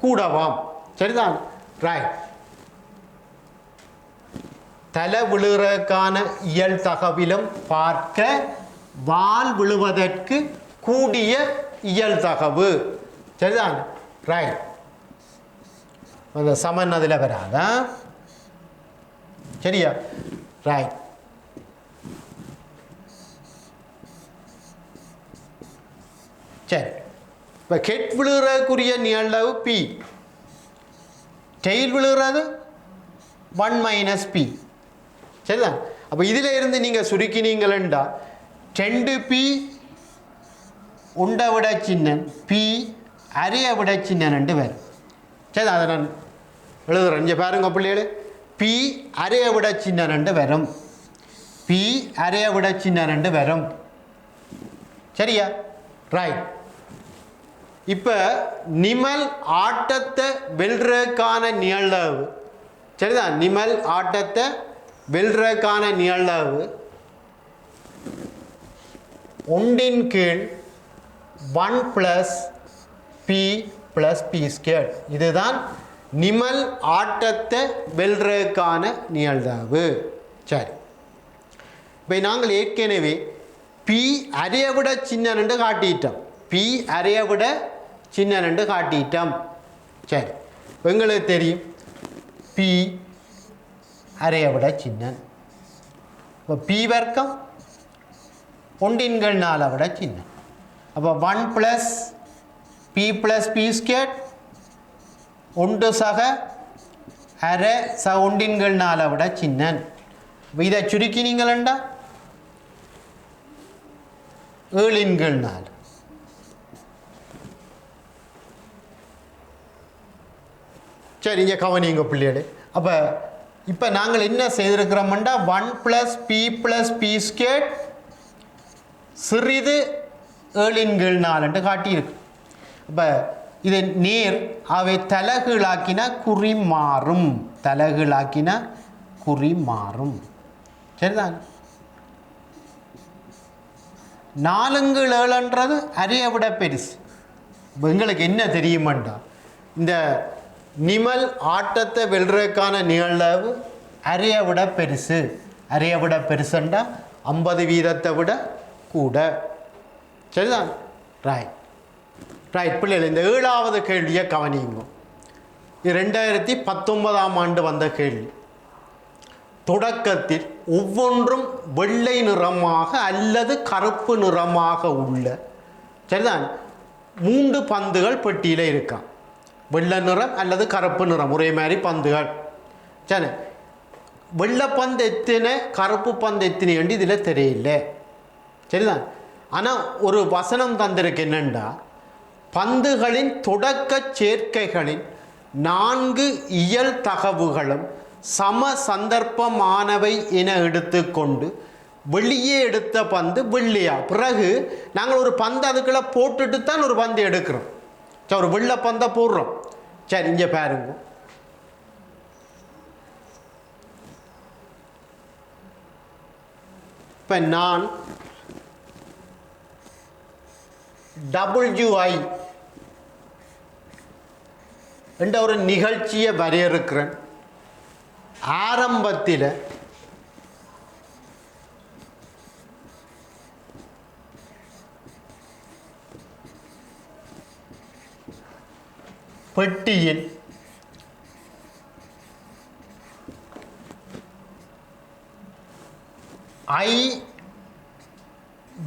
கூடவாம். சரிதான், ரைட். தலை விழுறதுக்கான இயல் தகவிலும் பார்க்க வால் விழுவதற்கு கூடிய இயல் தகவு. சரிதான், ரைட். அந்த சமன் அதில் வராதா? சரியா, ரைட். சரி, இப்போ கெட் விழுறதுக்குரிய நிகழ்வு பி, டெயில் விழுகிறது 1 மைனஸ் பி. சரிதான், அப்போ இதில் இருந்து நீங்கள் சுருக்கினீங்களா 2p உண்டை விட சின்னன், பி அரையை விட சின்னன்ட்டு வரும். சரி, அதை நான் எழுதுகிறேன். இங்கே பாருங்க பிள்ளைகளே, பி அரையை விட சின்னன்ட்டு வரும், பி அரையை விட சின்னன்ட்டு வரும். சரியா, ரைட். இப்போ நிமல் ஆட்டத்தை வெல்றதுக்கான நிகழ்வு. சரிதான், நிமல் ஆட்டத்தை வெல்றதுக்கான நிகழ்வு 1 கீழ் 1 plus B plus B square. இதுதான் நிமல் ஆட்டத்தை வெல்றதுக்கான நிகழ்வு. சரி, இப்போ நாங்கள் ஏற்கனவே பி அரையை விட சின்னன்னு காட்டிட்டோம், பி அரையை விட சின்னன்னு காட்டிட்டோம். சரி, எங்களுக்கு தெரியும் பி அரையை விட சின்னன். இப்போ பி வர்க்கம் 1 கீழ் 4 விட சின்னன். அப்போ 1 plus B plus B square 1 சக அரை 1 கீழ் 4 விட சின்னன். இதை சுருக்கினீங்களா 7 கீழ் 4. சரி, இங்கே கவனிங்க பிள்ளைகளே. அப்போ இப்போ நாங்கள் என்ன செய்திருக்கிறோம்டா 1 plus B plus B square சிறிது 7 கீழ் 4 காட்டியிருக்கு. அப்போ இதை நேர் அவை தலைகீழாக்கினா குறி மாறும், தலைகீழாக்கினா குறி மாறும். சரிதான், 4 கீழ் 7ன்றது அரையை விட பெருசு. இப்போ எங்களுக்கு என்ன தெரியுமாண்டா, இந்த நிமல் ஆட்டத்தை வெல்றதுக்கான நிகழ்வு அரையை விட பெருசு. அரையை விட பெருசுண்டா 50 வீதத்தை விட கூட. சரிதான், ரைட் ரைட். பிள்ளைகள், இந்த 7வது கேள்வியை கவனிங்க. இது 2019ஆம் ஆண்டு வந்த கேள்வி. தொடக்கத்தில் ஒவ்வொன்றும் வெள்ளை நிறமாக அல்லது கருப்பு நிறமாக உள்ள, சரிதான், 3 பந்துகள் பெட்டியில் இருக்கான். வெள்ளை நிறம் அல்லது கருப்பு நிறம் ஒரே மாதிரி பந்துகள். சரி, வெள்ளை பந்து எத்தனை கருப்பு பந்து எத்தனை என்று இதில் தெரியல. சரிதான், ஆனால் ஒரு வசனம் தந்திருக்கு என்னென்னா, பந்துகளின் தொடக்க சேர்க்கைகளின் 4 இயல் தகவுகளும் சம சந்தர்ப்பமானவை என எடுத்துக்கொண்டு வெளியே எடுத்த பந்து வெள்ளையா. பிறகு நாங்கள் ஒரு பந்து அதுக்குள்ளே போட்டுட்டு தான் ஒரு பந்து எடுக்கிறோம். சரி, ஒரு வெள்ளை பந்தை போடுறோம். சரி, இங்கே பாருங்க, இப்போ நான் WI என்ற ஒரு நிகழ்ச்சியை வரையறுக்கிறேன். ஆரம்பத்தில் பெட்டியில் I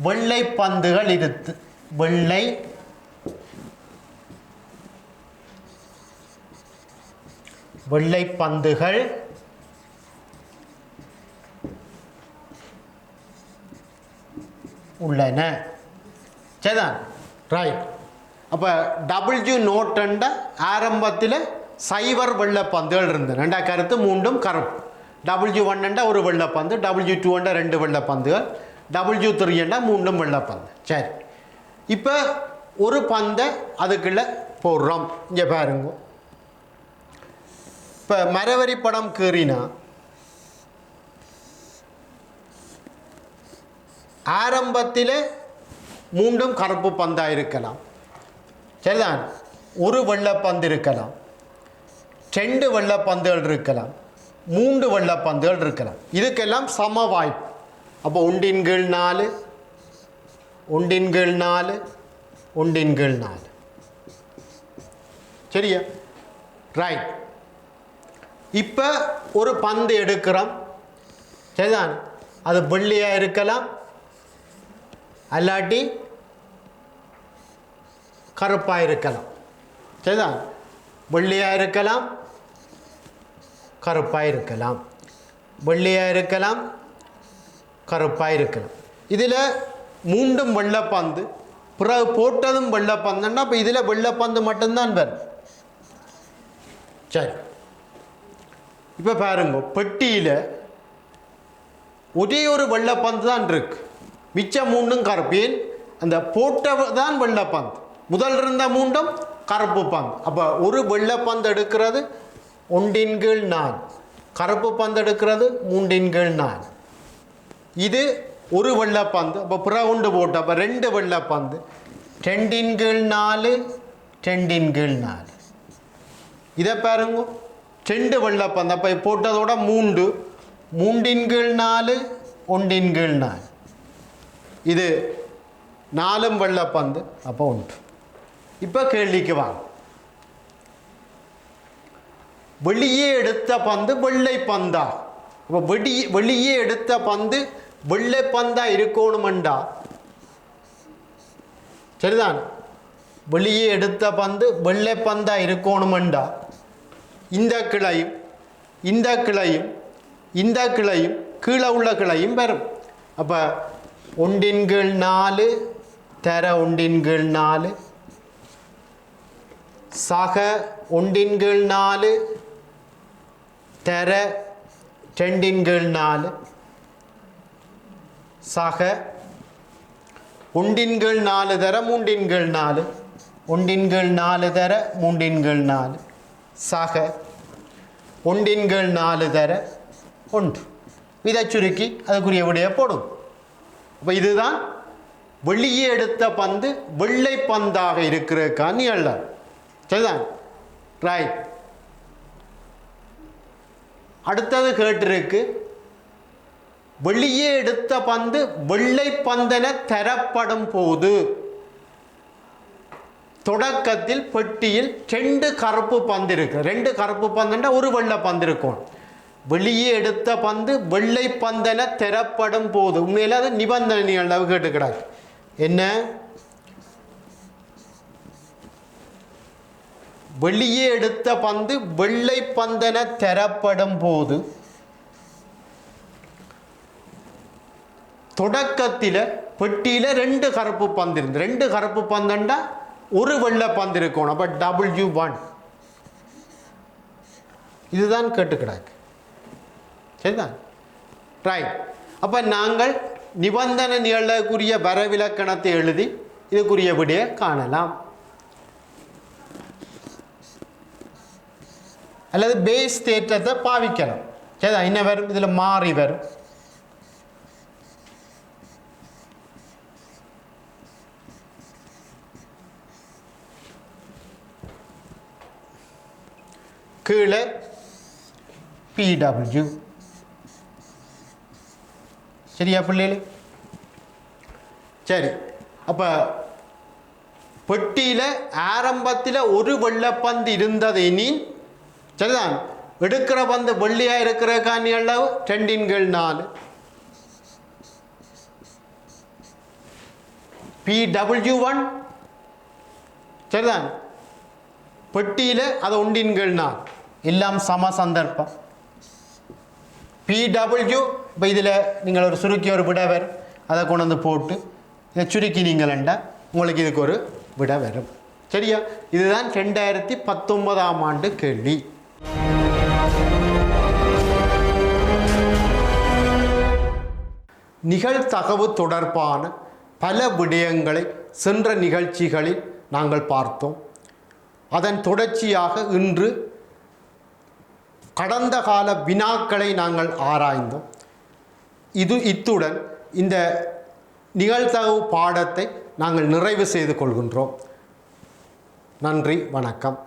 வெள்ளை பந்துகள் இருத்து வெள்ளை பந்துகள் உள்ளன. சரிதான், ரைட். அப்போ W நோட்டண்ட ஆரம்பத்தில் சைவர் வெள்ளப்பந்துகள் இருந்தது. ரெண்டா கருத்து மூண்டும் கருப்பு. W1 ஒரு வெள்ளப்பந்து, W2 ரெண்டு வெள்ளப்பந்துகள், W3 மூண்டும் வெள்ளப்பந்து. சரி, இப்போ ஒரு பந்தை அதுக்குள்ள போடுறோம். இங்கே பாருங்க, இப்போ மரவரி படம் கீறினா ஆரம்பத்தில் மூண்டும் கருப்பு பந்தாக இருக்கலாம். சரிதான், ஒரு வெள்ளப்பந்து இருக்கலாம், ரெண்டு வெள்ளப்பந்துகள் இருக்கலாம், மூன்று வெள்ளப்பந்துகள் இருக்கலாம். இதுக்கெல்லாம் சம வாய்ப்பு. அப்போ 1/4 1/4 1/4. சரியா, ரைட். இப்போ ஒரு பந்து எடுக்கிறோம். சரிதான், அது வெள்ளையாக இருக்கலாம், அல்லாட்டி கருப்பாக இருக்கலாம். சரிதான், வெள்ளையாக இருக்கலாம், கருப்பாக இருக்கலாம், வெள்ளையாக இருக்கலாம், கருப்பாக இருக்கலாம். இதில் மூண்டும் வெள்ளப்பந்து, பிறகு போட்டதும் வெள்ளப்பந்துன்னா இப்போ இதில் வெள்ளப்பந்து மட்டும்தான் வரும். சரி, இப்போ பாருங்க, பெட்டியில் ஒரே ஒரு வெள்ளப்பந்து தான் இருக்கு, மிச்சம் மூண்டும் கருப்பு. ஏன், அந்த போட்டது தான் வெள்ளப்பந்து, முதல் இருந்த மூண்டும் கருப்பு பந்து. அப்போ ஒரு வெள்ளப்பந்து எடுக்கிறது 1/4, கருப்பு பந்து எடுக்கிறது 3/4. இது ஒரு வெள்ளப்பந்து. அப்போ பிறகுண்டு போட்டு அப்போ ரெண்டு வெள்ளப்பந்து, 2/4 2/4. இதை பாருங்க, ரெண்டு வெள்ளப்பந்து. அப்போ போட்டதோட 3 3/4 1/4. இது 4 வெள்ளப்பந்து, அப்போ 1. இப்போ கேள்விக்கு வாங்க. வெளியே எடுத்த பந்து வெள்ளை பந்தா? அப்போ வெளியே எடுத்த பந்து வெள்ளை பந்தா இருக்கணுமெண்டா, சரிதான், வெளியே எடுத்த பந்து வெள்ளை பந்தா இருக்கணுமெண்டா இந்த கிளையும் இந்த கிளையும் இந்த கிளையும் கீழே உள்ள கிளையும் வரும். அப்போ 1/4 தர 1/4 சக 1/4 தர 2/4 சக 1/4 தர 3/4 1/4 தர 3/4 சக 1/4 தர 1. இதை சுருக்கி அதுக்குரிய விடையை போடும். அப்போ இதுதான் வெளியே எடுத்த பந்து வெள்ளை பந்தாக இருக்கிறதுக்கான நிகழ்வு. சரிதான், ரைட். அடுத்தது கேட்டிருக்கு, வெளியே எடுத்த பந்து வெள்ளை பந்தென தரப்படும் போது தொடக்கத்தில் பெட்டியில் 2 கருப்பு பந்து இருக்கு. 2 கருப்பு பந்துன்னா ஒரு வெள்ளை பந்து இருக்கும். வெளியே எடுத்த பந்து வெள்ளை பந்தென தரப்படும் போது, உண்மையில அது நிபந்தனை நிகழ்வு கேட்டுக்கிறாங்க. என்ன, வெளியே எடுத்த பந்து வெள்ளை பந்தென தரப்படும் போது தொடக்கத்தில் பெட்டியில் 2 கருப்பு பந்து இருந்து, 2 கருப்பு பந்துண்டா ஒரு வெள்ளை பந்து இருக்கணும். அப்போ W1. இதுதான் கேட்டுக்கிறாங்க. சரிதான், ரைட். அப்போ நாங்கள் நிபந்தனை நிகழக்கூடிய வரவிலக்கணத்தை எழுதி இதுக்குரிய விடையை காணலாம். அல்லது பேஸ் தேற்றத்தை பாவிக்கலாம். சரிதான், என்ன வரும், இதில் மாறி வரும். கீழே PW. சரியா பிள்ளைகளே? சரி, அப்போ பெட்டியில் ஆரம்பத்தில் ஒரு வெள்ளைப்பந்து இருந்தது எனின் சரிதான் எடுக்கிற பந்து வெள்ளியாக இருக்கிற காணி அளவு 2/4 PW1 சரிதான் பெட்டியில் அது 1/4 எல்லாம் சம சந்தர்ப்பம் PW இப்போ இதில் நீங்கள் ஒரு சுருக்கி ஒரு விட வரும் அதை கொண்டு வந்து போட்டு இதை சுருக்கினீங்களா உங்களுக்கு இதுக்கு ஒரு விட வரும் சரியா இதுதான் 2019ஆம் ஆண்டு கேள்வி நிகழ்தகவு தொடர்பான பல விடயங்களை சென்ற நிகழ்ச்சிகளில் நாங்கள் பார்த்தோம் அதன் தொடர்ச்சியாக இன்று கடந்த கால வினாக்களை நாங்கள் ஆராய்ந்தோம் இத்துடன் இந்த நிகழ்தகவு பாடத்தை நாங்கள் நிறைவு செய்து கொள்கின்றோம் நன்றி வணக்கம்